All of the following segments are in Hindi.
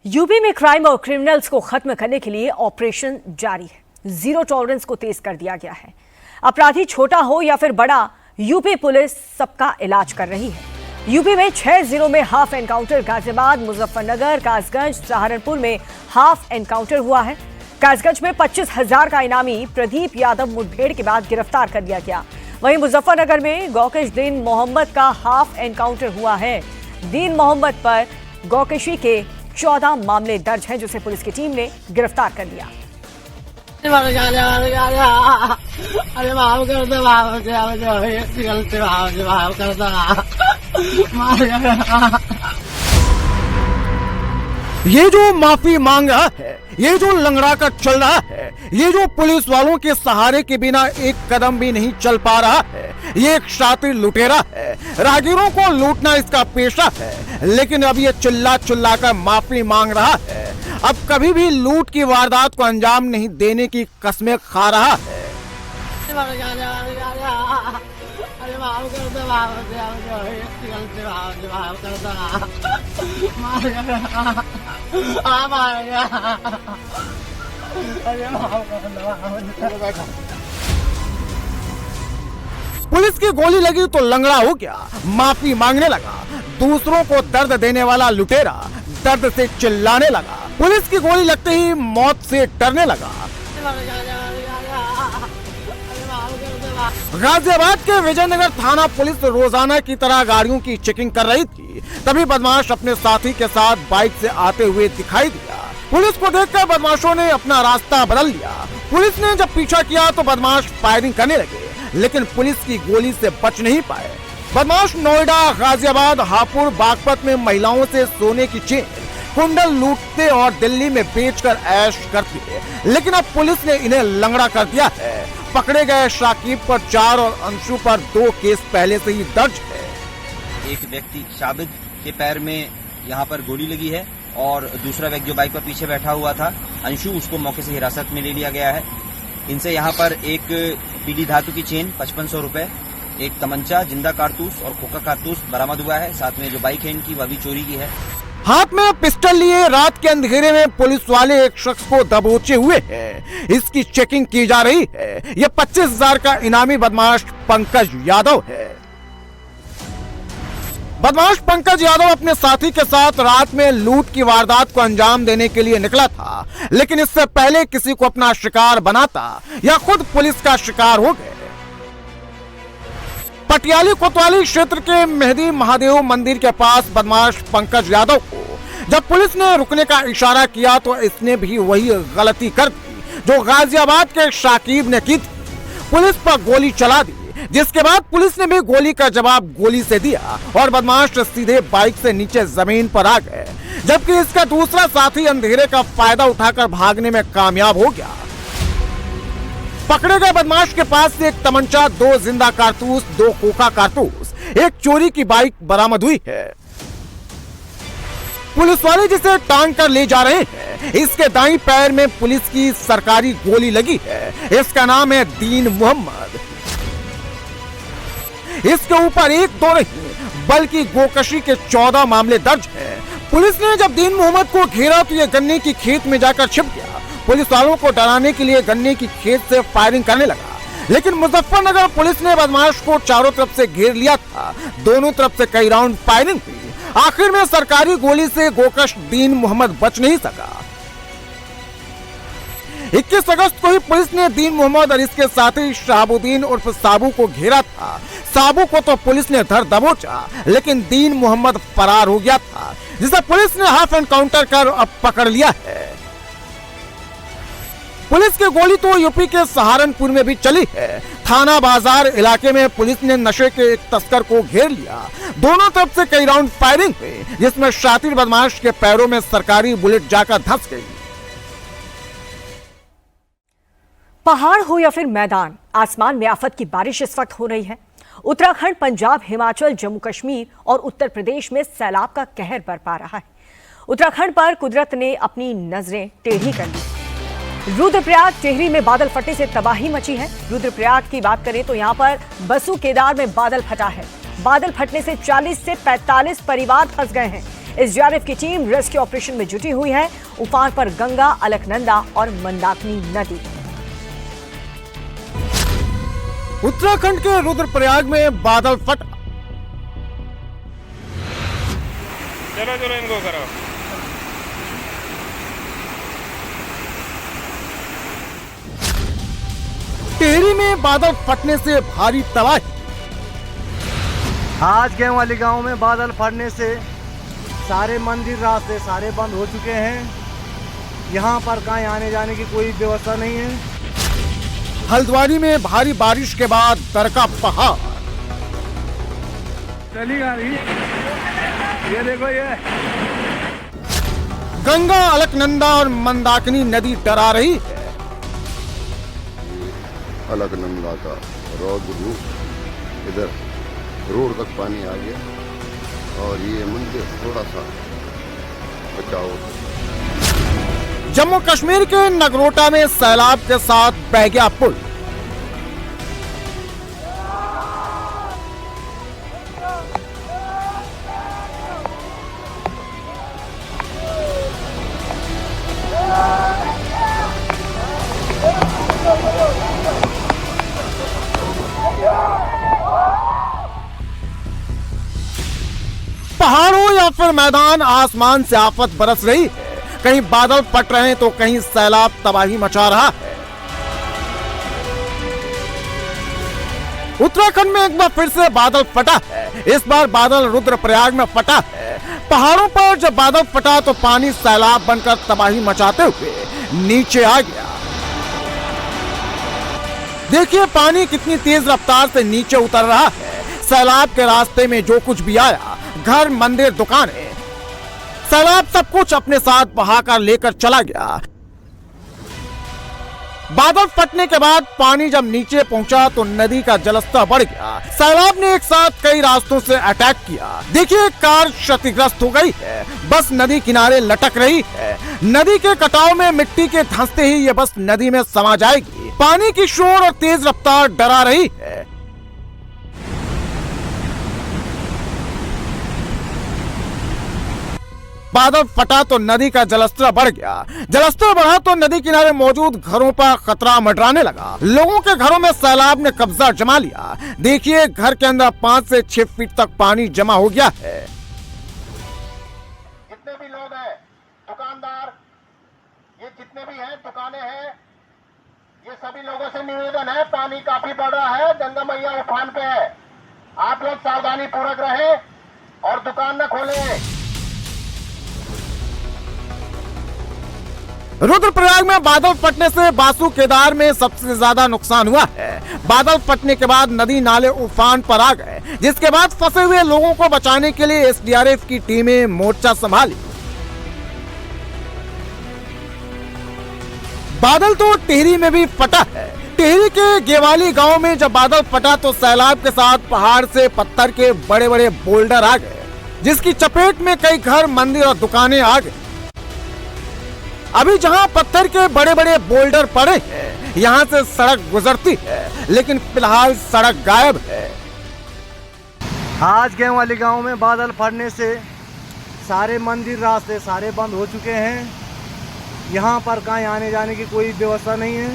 यूपी में क्राइम और क्रिमिनल्स को खत्म करने के लिए ऑपरेशन जारी है। जीरो टॉलरेंस को तेज कर दिया गया है। अपराधी छोटा हो या फिर बड़ा, यूपी पुलिस सबका इलाज कर रही है। यूपी में 6 जिलों में हाफ एनकाउंटर, गाजियाबाद, मुजफ्फरनगर, कासगंज, सहारनपुर में हाफ एनकाउंटर हुआ है। कासगंज में 25,000 का इनामी प्रदीप यादव मुठभेड़ के बाद गिरफ्तार कर लिया गया। वहीं मुजफ्फरनगर में गौकश दीन मोहम्मद का हाफ एनकाउंटर हुआ है। दीन मोहम्मद पर गौकशी के 14 मामले दर्ज हैं, जिसे पुलिस की टीम ने गिरफ्तार कर लिया। अरे माफ कर दो, माफ कर दो। ये जो माफी मांग रहा है, ये जो लंगड़ा कर चल रहा है, ये जो पुलिस वालों के सहारे के बिना एक कदम भी नहीं चल पा रहा है, ये एक शातिर लुटेरा है। राहगीरों को लूटना इसका पेशा है, लेकिन अब ये चिल्ला चिल्ला कर माफी मांग रहा है। अब कभी भी लूट की वारदात को अंजाम नहीं देने की कसमें खा रहा है। अरे माफ कर दो, माफ कर दो। पुलिस की गोली लगी तो लंगड़ा हो गया, माफी मांगने लगा। दूसरों को दर्द देने वाला लुटेरा दर्द से चिल्लाने लगा। पुलिस की गोली लगते ही मौत से डरने लगा। गाजियाबाद के विजयनगर थाना पुलिस रोजाना की तरह गाड़ियों की चेकिंग कर रही थी, तभी बदमाश अपने साथी के साथ बाइक से आते हुए दिखाई दिया। पुलिस को देखकर बदमाशों ने अपना रास्ता बदल लिया। पुलिस ने जब पीछा किया तो बदमाश फायरिंग करने लगे, लेकिन पुलिस की गोली से बच नहीं पाए। बदमाश नोएडा, गाजियाबाद, हापुड़, बागपत में महिलाओं से सोने की चेन, कुंडल लूटते और दिल्ली में बेचकर ऐश करते, लेकिन अब पुलिस ने इन्हें लंगड़ा कर दिया है। पकड़े गए शाकिब पर 4 और अंशु पर 2 केस पहले से ही दर्ज है। एक व्यक्ति शाबिद के पैर में यहाँ पर गोली लगी है और दूसरा व्यक्ति जो बाइक पर पीछे बैठा हुआ था अंशु, उसको मौके से हिरासत में ले लिया गया है। इनसे यहाँ पर एक पीली धातु की चेन 5500 रुपए, एक तमंचा, जिंदा कारतूस और खोखा कारतूस बरामद हुआ है। साथ में जो बाइक है इनकी, वह भी चोरी की है। हाथ में पिस्टल लिए रात के अंधेरे में पुलिस वाले एक शख्स को दबोचे हुए हैं। इसकी चेकिंग की जा रही है। यह 25,000 का इनामी बदमाश पंकज यादव है। बदमाश पंकज यादव अपने साथी के साथ रात में लूट की वारदात को अंजाम देने के लिए निकला था, लेकिन इससे पहले किसी को अपना शिकार बनाता या खुद पुलिस का शिकार हो गए। पटियाली कोतवाली क्षेत्र के मेहदी महादेव मंदिर के पास बदमाश पंकज यादव को जब पुलिस ने रुकने का इशारा किया तो इसने भी वही गलती कर दी जो गाजियाबाद के शाकिब ने की थी। पुलिस पर गोली चला दी, जिसके बाद पुलिस ने भी गोली का जवाब गोली से दिया और बदमाश सीधे बाइक से नीचे जमीन पर आ गए, जबकि इसका दूसरा साथी अंधेरे का फायदा उठाकर भागने में कामयाब हो गया। पकड़े गए बदमाश के पास से एक तमंचा, 2 जिंदा कारतूस, 2 खोखा कारतूस, एक चोरी की बाइक बरामद हुई है। पुलिस वाले जिसे टांग कर ले जा रहे हैं, इसके दाईं पैर में पुलिस की सरकारी गोली लगी है। इसका नाम है दीन मोहम्मद। इसके ऊपर 1-2 नहीं बल्कि गोकशी के 14 मामले दर्ज हैं। पुलिस ने जब दीन मोहम्मद को घेरा तो यह गन्ने की खेत में जाकर छिप गया। पुलिस वालों को डराने के लिए गन्ने की खेत से फायरिंग करने लगा, लेकिन मुजफ्फरनगर पुलिस ने बदमाश को चारों तरफ से घेर लिया था। दोनों तरफ से कई राउंड फायरिंग हुई। आखिर में सरकारी गोली से गोकश दीन मोहम्मद बच नहीं सका। 21 अगस्त को ही पुलिस ने दीन मोहम्मद और इसके साथी शहाबुद्दीन उर्फ साबू को घेरा था। साबू को तो पुलिस ने धर दबोचा, लेकिन दीन मोहम्मद फरार हो गया था, जिसे पुलिस ने हाफ एनकाउंटर कर अब पकड़ लिया है। पुलिस की गोली तो यूपी के सहारनपुर में भी चली है। थाना बाजार इलाके में पुलिस ने नशे के एक तस्कर को घेर लिया। दोनों तरफ से कई राउंड फायरिंग हुई, जिसमें शातिर बदमाश के पैरों में सरकारी बुलेट जाकर धंस गई। पहाड़ हो या फिर मैदान, आसमान में आफत की बारिश इस वक्त हो रही है। उत्तराखंड, पंजाब, हिमाचल, जम्मू कश्मीर और उत्तर प्रदेश में सैलाब का कहर बरपा रहा है। उत्तराखंड पर कुदरत ने अपनी नजरें टेढ़ी कर ली। रुद्रप्रयाग, टिहरी में बादल फटने से तबाही मची है। रुद्रप्रयाग की बात करें तो यहां पर बसु केदार में बादल फटा है। बादल फटने से 40 से 45 परिवार फंस गए हैं। एसडीआरएफ की टीम रेस्क्यू ऑपरेशन में जुटी हुई है। उफान पर गंगा, अलकनंदा और मंदाकिनी नदी। उत्तराखंड के रुद्रप्रयाग में बादल फटा। चलो चलो इनको करो। टिहरी में बादल फटने से भारी तबाही। आज गेहूं वाली गांव में बादल फटने से सारे मंदिर रास्ते सारे बंद हो चुके हैं। यहां पर कहीं आने जाने की कोई व्यवस्था नहीं है। हल्द्वानी में भारी बारिश के बाद दरका पहाड़। चली आ रही, ये देखो ये गंगा, अलकनंदा और मंदाकिनी नदी डरा रही है। अलकनंदा का रौद्र रूप, इधर रोड तक पानी आ गया और ये मंदिर थोड़ा सा बचाव। जम्मू कश्मीर के नगरोटा में सैलाब के साथ बह गया पुल। पहाड़ों या फिर मैदान, आसमान से आफत बरस रही है। कहीं बादल फट रहे हैं तो कहीं सैलाब तबाही मचा रहा है। उत्तराखंड में एक बार फिर से बादल फटा है। इस बार बादल रुद्रप्रयाग में फटा है। पहाड़ों पर जब बादल फटा तो पानी सैलाब बनकर तबाही मचाते हुए नीचे आ गया। देखिए पानी कितनी तेज रफ्तार से नीचे उतर रहा है। सैलाब के रास्ते में जो कुछ भी आया, घर, मंदिर, दुकानें, सैलाब सब कुछ अपने साथ बहाकर लेकर चला गया। बादल फटने के बाद पानी जब नीचे पहुंचा तो नदी का जलस्तर बढ़ गया। सैलाब ने एक साथ कई रास्तों से अटैक किया। देखिए कार क्षतिग्रस्त हो गई है, बस नदी किनारे लटक रही है। नदी के कटाव में मिट्टी के धंसते ही ये बस नदी में समा जाएगी। पानी की शोर और तेज रफ्तार डरा रही है। बादल फटा तो नदी का जलस्तर बढ़ गया। जलस्तर बढ़ा तो नदी किनारे मौजूद घरों पर खतरा मंडराने लगा। लोगों के घरों में सैलाब ने कब्जा जमा लिया। देखिए घर के अंदर 5 से 6 फीट तक पानी जमा हो गया है। जितने भी लोग हैं, दुकानदार, ये जितने भी हैं, दुकानें हैं, ये सभी लोगों से निवेदन है, पानी काफी बढ़ रहा है, गंगा मैया उफान पे है। आप लोग सावधानी पूर्वक रहें और दुकान न खोलें। रुद्रप्रयाग में बादल फटने से बासु केदार में सबसे ज्यादा नुकसान हुआ है। बादल फटने के बाद नदी नाले उफान पर आ गए, जिसके बाद फंसे हुए लोगों को बचाने के लिए एसडीआरएफ की टीमें मोर्चा संभाली। बादल तो टिहरी में भी फटा है। टिहरी के गेवाली गांव में जब बादल फटा तो सैलाब के साथ पहाड़ से पत्थर के बड़े बड़े बोल्डर आ गए, जिसकी चपेट में कई घर, मंदिर और दुकानें आ गए। अभी जहां पत्थर के बड़े बड़े बोल्डर पड़े हैं, यहां से सड़क गुजरती है, लेकिन फिलहाल सड़क गायब है। आज गेहूं वाली गांव में बादल फटने से सारे मंदिर रास्ते सारे बंद हो चुके हैं। यहां पर कहीं आने जाने की कोई व्यवस्था नहीं है।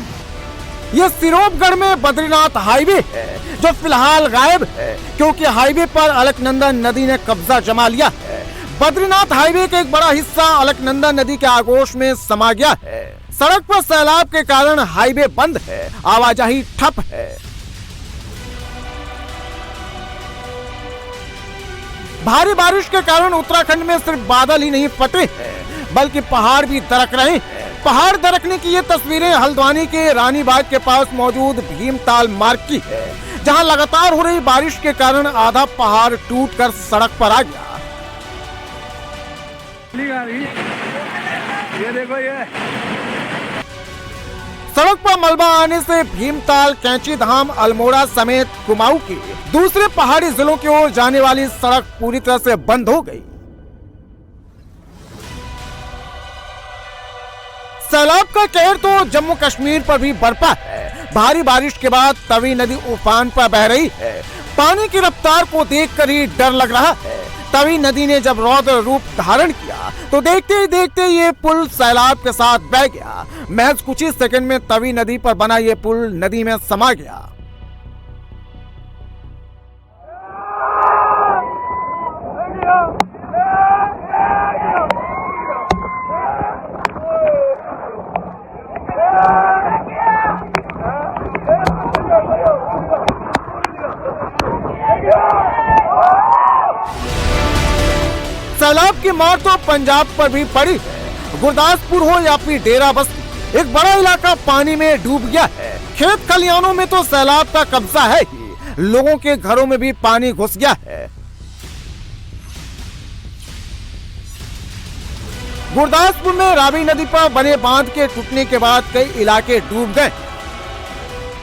यह सिरोपगढ़ में बद्रीनाथ हाईवे है, जो फिलहाल गायब है, क्योंकि हाईवे पर अलकनंदा नदी ने कब्जा जमा लिया है। बद्रीनाथ हाईवे का एक बड़ा हिस्सा अलकनंदा नदी के आगोश में समा गया है। सड़क पर सैलाब के कारण हाईवे बंद है, आवाजाही ठप है। भारी बारिश के कारण उत्तराखंड में सिर्फ बादल ही नहीं फटे हैं, बल्कि पहाड़ भी दरक रहे हैं। पहाड़ दरकने की ये तस्वीरें हल्द्वानी के रानीबाग के पास मौजूद भीमताल मार्ग की है, जहां लगातार हो रही बारिश के कारण आधा पहाड़ टूटकर सड़क पर आ गया। ये देखो ये सड़क पर मलबा आने से भीमताल, कैंची धाम, अल्मोड़ा समेत कुमाऊं के दूसरे पहाड़ी जिलों की ओर जाने वाली सड़क पूरी तरह से बंद हो गई। सैलाब का कहर तो जम्मू कश्मीर पर भी बरपा है। भारी बारिश के बाद तवी नदी उफान पर बह रही है। पानी की रफ्तार को देखकर ही डर लग रहा है। तवी नदी ने जब रौद्र रूप धारण किया तो देखते ही देखते ये पुल सैलाब के साथ बह गया। महज कुछ ही सेकंड में तवी नदी पर बना ये पुल नदी में समा गया। सैलाब की मार तो पंजाब पर भी पड़ी है। गुरदासपुर हो या फिर डेरा बस्ती, एक बड़ा इलाका पानी में डूब गया है। खेत खलिहानों में तो सैलाब का कब्जा है ही, लोगों के घरों में भी पानी घुस गया है। गुरदासपुर में रावी नदी पर बने बांध के टूटने के बाद कई इलाके डूब गए।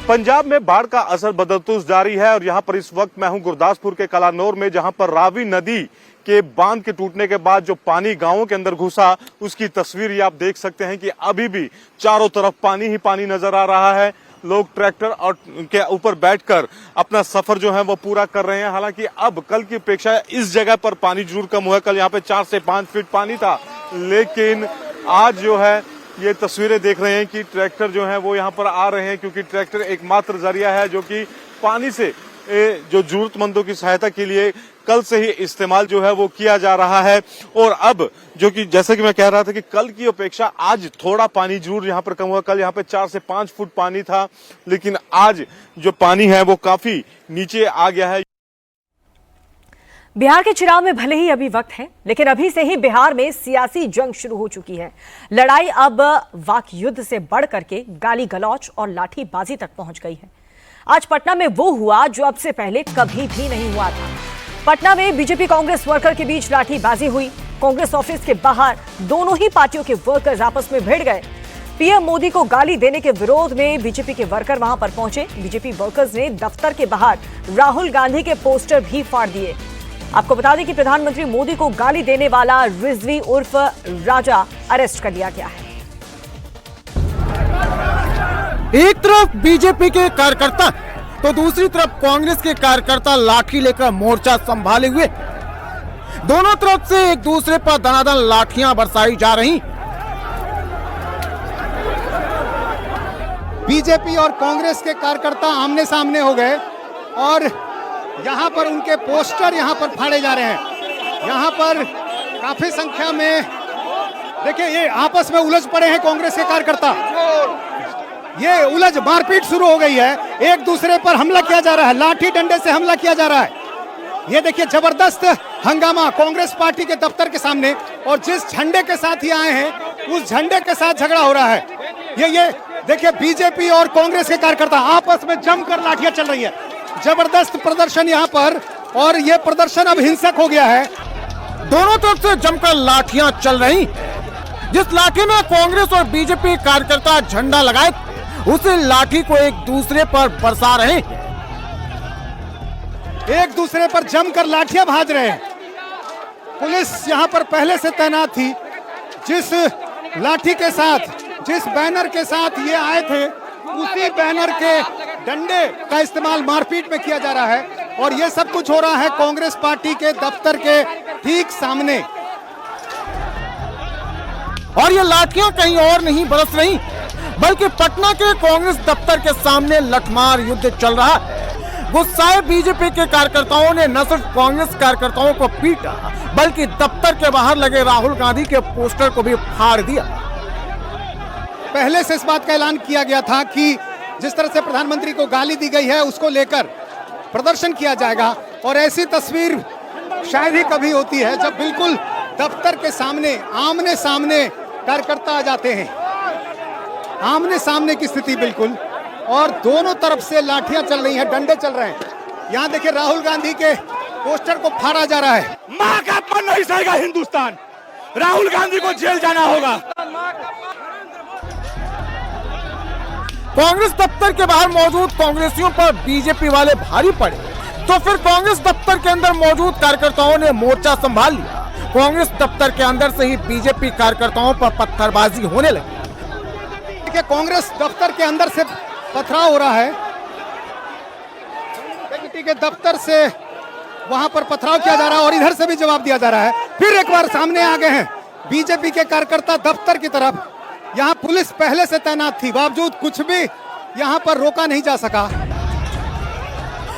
पंजाब में बाढ़ का असर बदस्तूर जारी है और यहाँ पर इस वक्त मैं हूँ गुरदासपुर के कलानौर में, जहाँ पर रावी नदी के बांध के टूटने के बाद जो पानी गांवों के अंदर घुसा उसकी तस्वीर ये आप देख सकते हैं कि अभी भी चारों तरफ पानी ही पानी नजर आ रहा है। लोग ट्रैक्टर और के ऊपर बैठकर अपना सफर जो है वो पूरा कर रहे हैं। हालांकि अब कल की अपेक्षा इस जगह पर पानी जरूर कम हुआ है। कल यहाँ पे 4 से 5 फीट पानी था, लेकिन आज जो है ये तस्वीरें देख रहे हैं कि ट्रैक्टर जो है वो यहाँ पर आ रहे हैं, क्योंकि ट्रैक्टर एकमात्र जरिया है जो कि पानी से जो जरूरतमंदों की सहायता के लिए कल से ही इस्तेमाल जो है वो किया जा रहा है। और अब जो कि जैसे कि मैं कह रहा था कि कल की अपेक्षा आज थोड़ा पानी जरूर यहाँ पर कम हुआ। कल यहाँ पे 4 से 5 फुट पानी था, लेकिन आज जो पानी है वो काफी नीचे आ गया है। बिहार के चुनाव में भले ही अभी वक्त है, लेकिन अभी से ही बिहार में सियासी जंग शुरू हो चुकी है। लड़ाई अब वाक युद्ध से बढ़ करके गाली गलौच और लाठीबाजी तक पहुंच गई है। आज पटना में वो हुआ जो अब से पहले कभी भी नहीं हुआ था। पटना में बीजेपी कांग्रेस वर्कर के बीच लाठीबाजी हुई। कांग्रेस ऑफिस के बाहर दोनों ही पार्टियों के वर्कर्स आपस में भिड़ गए। पीएम मोदी को गाली देने के विरोध में बीजेपी के वर्कर वहां पर पहुंचे। बीजेपी वर्कर्स ने दफ्तर के बाहर राहुल गांधी के पोस्टर भी फाड़ दिए। आपको बता दें कि प्रधानमंत्री मोदी को गाली देने वाला रिजवी उर्फ राजा अरेस्ट कर लिया गया है। एक तरफ बीजेपी के कार्यकर्ता तो दूसरी तरफ कांग्रेस के कार्यकर्ता लाठी लेकर मोर्चा संभाले हुए। दोनों तरफ से एक दूसरे पर दनादन लाठियां बरसाई जा रही। बीजेपी और कांग्रेस के कार्यकर्ता आमने सामने हो गए और यहाँ पर उनके पोस्टर यहाँ पर फाड़े जा रहे हैं। यहाँ पर काफी संख्या में देखिए ये आपस में उलझ पड़े हैं कांग्रेस के कार्यकर्ता। ये उलझ मारपीट शुरू हो गई है, एक दूसरे पर हमला किया जा रहा है, लाठी डंडे से हमला किया जा रहा है। ये देखिए जबरदस्त हंगामा कांग्रेस पार्टी के दफ्तर के सामने, और जिस झंडे के साथ ही आए हैं उस झंडे के साथ झगड़ा हो रहा है। ये देखिए बीजेपी और कांग्रेस के कार्यकर्ता आपस में जमकर लाठियां चल रही है। जबरदस्त प्रदर्शन यहाँ पर, और ये प्रदर्शन अब हिंसक हो गया है। दोनों तरफ से जमकर लाठियां चल रही। जिस लाठी में कांग्रेस और बीजेपी कार्यकर्ता झंडा लगाए उसे लाठी को एक दूसरे पर बरसा रहे हैं। एक दूसरे पर जमकर लाठियां भाज रहे हैं। पुलिस यहाँ पर पहले से तैनात थी। जिस लाठी के साथ, जिस बैनर के साथ ये आए थे, उसी बैनर के डंडे का इस्तेमाल मारपीट में किया जा रहा है। और ये सब कुछ हो रहा है कांग्रेस पार्टी के दफ्तर के ठीक सामने। और ये लाठियां कहीं और नहीं बरस रही, बल्कि पटना के कांग्रेस दफ्तर के सामने लठमार युद्ध चल रहा है। गुस्साए बीजेपी के कार्यकर्ताओं ने न सिर्फ कांग्रेस कार्यकर्ताओं को पीटा, बल्कि दफ्तर के बाहर लगे राहुल गांधी के पोस्टर को भी फाड़ दिया। पहले से इस बात का ऐलान किया गया था कि जिस तरह से प्रधानमंत्री को गाली दी गई है उसको लेकर प्रदर्शन किया जाएगा। और ऐसी तस्वीर शायद ही कभी होती है जब बिल्कुल दफ्तर के सामने आमने सामने कार्यकर्ता आ जाते हैं। आमने सामने की स्थिति बिल्कुल, और दोनों तरफ से लाठियां चल रही हैं, डंडे चल रहे हैं। यहाँ देखिए राहुल गांधी के पोस्टर को फाड़ा जा रहा है। मां का अपमान नहीं सहेगा हिंदुस्तान, राहुल गांधी को जेल जाना होगा। कांग्रेस दफ्तर के बाहर मौजूद कांग्रेसियों पर बीजेपी वाले भारी पड़े, तो फिर कांग्रेस दफ्तर के अंदर मौजूद कार्यकर्ताओं ने मोर्चा संभाल लिया। कांग्रेस दफ्तर के अंदर से ही बीजेपी कार्यकर्ताओं पर पत्थरबाजी होने लगी। कांग्रेस दफ्तर के अंदर से पथराव हो रहा है। के दफ्तर से वहां पर पथराव किया जा रहा है और इधर से भी जवाब दिया जा रहा है। फिर एक बार सामने आ गए हैं बीजेपी के कार्यकर्ता दफ्तर की तरफ। यहाँ पुलिस पहले से तैनात थी, बावजूद कुछ भी यहाँ पर रोका नहीं जा सका।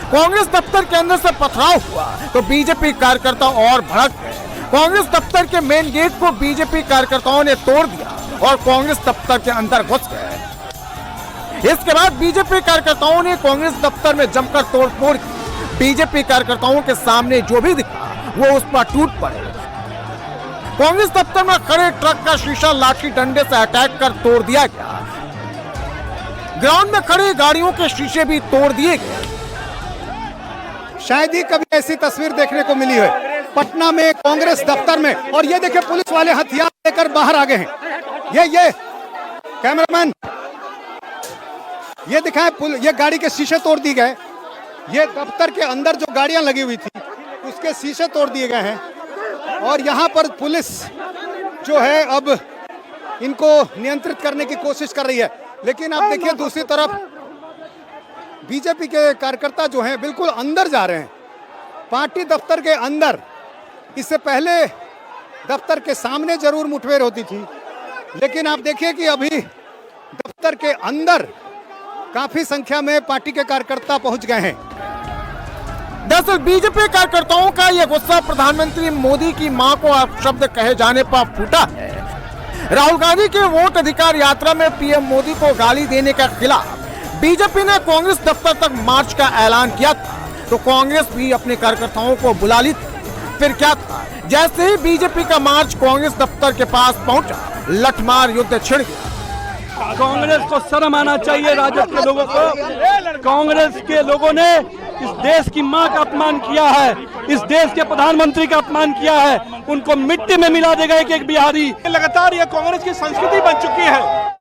कांग्रेस दफ्तर के अंदर से पथराव हुआ तो बीजेपी कार्यकर्ता और भड़क गए। कांग्रेस दफ्तर के मेन गेट को बीजेपी कार्यकर्ताओं ने तोड़ दिया और कांग्रेस दफ्तर के अंदर घुस गए। इसके बाद बीजेपी कार्यकर्ताओं ने कांग्रेस दफ्तर में जमकर तोड़फोड़ की। बीजेपी कार्यकर्ताओं के सामने जो भी दिखा वो उस पर टूट पड़े। कांग्रेस दफ्तर में खड़े ट्रक का शीशा लाठी डंडे से अटैक कर तोड़ दिया गया। ग्राउंड में खड़ी गाड़ियों के शीशे भी तोड़ दिए गए। शायद ही कभी ऐसी तस्वीर देखने को मिली है पटना में कांग्रेस दफ्तर में। और ये देखिए पुलिस वाले हथियार लेकर बाहर आ गए हैं। ये कैमरामैन ये दिखाए, ये गाड़ी के शीशे तोड़ दिए गए। ये दफ्तर के अंदर जो गाड़ियां लगी हुई थी उसके शीशे तोड़ दिए गए हैं। और यहाँ पर पुलिस जो है अब इनको नियंत्रित करने की कोशिश कर रही है। लेकिन आप देखिए दूसरी तरफ बीजेपी के कार्यकर्ता जो हैं बिल्कुल अंदर जा रहे हैं, पार्टी दफ्तर के अंदर। इससे पहले दफ्तर के सामने जरूर मुठभेड़ होती थी, लेकिन आप देखिए कि अभी दफ्तर के अंदर काफी संख्या में पार्टी के कार्यकर्ता पहुंच गए हैं। दरअसल बीजेपी कार्यकर्ताओं का यह गुस्सा प्रधानमंत्री मोदी की मां को अपशब्द कहे जाने पर फूटा है। राहुल गांधी के वोट अधिकार यात्रा में पीएम मोदी को गाली देने के खिलाफ बीजेपी ने कांग्रेस दफ्तर तक मार्च का ऐलान किया था, तो कांग्रेस भी अपने कार्यकर्ताओं को बुला ली थी। फिर क्या था, जैसे ही बीजेपी का मार्च कांग्रेस दफ्तर के पास पहुंचा, लठमार युद्ध छिड़ गया। कांग्रेस को शर्म आना चाहिए, राजद के लोगों को। कांग्रेस के लोगों ने इस देश की मां का अपमान किया है, इस देश के प्रधानमंत्री का अपमान किया है। उनको मिट्टी में मिला देगा एक बिहारी। लगातार ये कांग्रेस की संस्कृति बन चुकी है